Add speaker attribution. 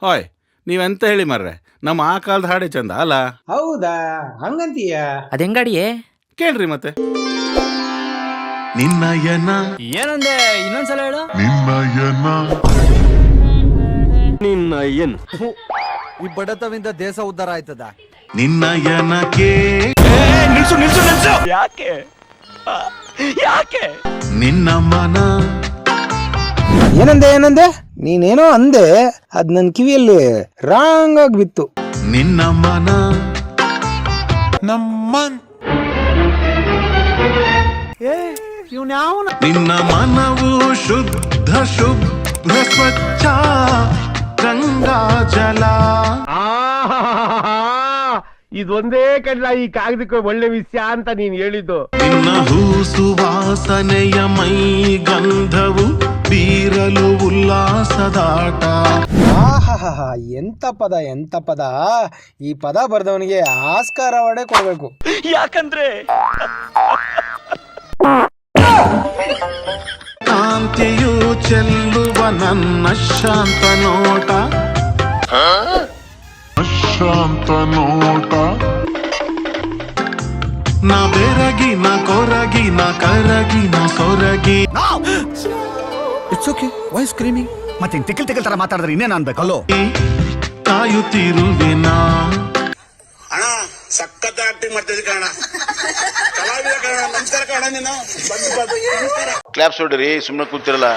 Speaker 1: ಹೋಯ್ ನೀವೆಂತ ಹೇಳಿ ಮರ್ರೆ, ನಮ್ಮ ಆ ಕಾಲದ ಹಾಡೇ ಚಂದ ಅಲ್ಲ?
Speaker 2: ಹೌದಾ, ಹಂಗಂತೀಯ?
Speaker 3: ಅದ್ ಹೆಂಗಾಡಿಯೇ?
Speaker 1: ಕೇಳ್ರಿ ಮತ್ತೆ.
Speaker 4: ನಿನ್ನಯನ
Speaker 3: ಏನಂದೆ, ಇನ್ನೊಂದ್ಸಲ ಹೇಳು.
Speaker 4: ನಿನ್ನಯನ
Speaker 5: ಈ ಬಡತವಿಂದ ದೇಶ ಉದ್ಧಾರ ಆಯ್ತದ?
Speaker 4: ನಿನ್ನಯನಕ್ಕೆ
Speaker 3: ಯಾಕೆ
Speaker 4: ನಿನ್ನ ಮನ
Speaker 2: ಏನಂದೆ ನೀನೇನೋ ಅಂದೆ, ಅದ್ ನನ್ ಕಿವಿಯಲ್ಲಿ ರಾಂಗ್ ಆಗಿ ಬಿತ್ತು.
Speaker 4: ನಿನ್ನ ಮನ ನಿನ್ನ ಮನವು ಶುದ್ಧ ಶುಭ್ರ ಸ್ವಚ್ಛ ಗಂಗಾ ಜಲ.
Speaker 6: ಇದೊಂದೇ ಕಡ್ಲ ಈ ಕಾಗದಕ್ಕೆ ಒಳ್ಳೆ ವಿಷಯ ಅಂತ ನೀನ್ ಹೇಳಿದ್ದು.
Speaker 4: ನಿನ್ನ ಹೂ ಸುವಾಸನೆಯ ಮೈ ಗಂಧವು ಬೀರಲು ಉಲ್ಲಾಸದಾಟ.
Speaker 2: ಆಹಾಹಾ, ಎಂತ ಪದ! ಈ ಪದ ಬರ್ದವನಿಗೆ ಆಸ್ಕಾರ ಅವಾರ್ಡೇ ಕೊಡ್ಬೇಕು.
Speaker 3: ಯಾಕಂದ್ರೆ
Speaker 4: ಕಾಂತಿಯು ಚೆಲ್ಲುವ ನನ್ನ ಶಾಂತ ನೋಟ. ನ ಬೆರಗಿ ನ ಕೊರಗಿ ನ ಕರಗಿ ನ ಸೊರಗಿ.
Speaker 5: It's okay, why screaming? ಮತ್ತೆ ತಿಕ್ಕಲ್ ತರ ಮಾತಾಡಿದ್ರೆ ಇನ್ನೇನು ಅನ್ಬೇಕಲ್ಲೋ?
Speaker 4: ಕಾಯುತ್ತಿರುವೆನ
Speaker 7: ಅಣ್ಣ, ಸಖತ್ ಆಕ್ಟಿಂಗ್ ಮಾಡ್ತಿದ್ದೆ ಕಣ, ಕಲಾವಿದ ಕಣ. ನಮಸ್ಕಾರ ಕಣ, ನೀನು ಕ್ಲಾಪ್ಸ್ ಹೊಡ್ರಿ, ಸುಮ್ಮನೆ ಕೂತಿರಲ್ಲ.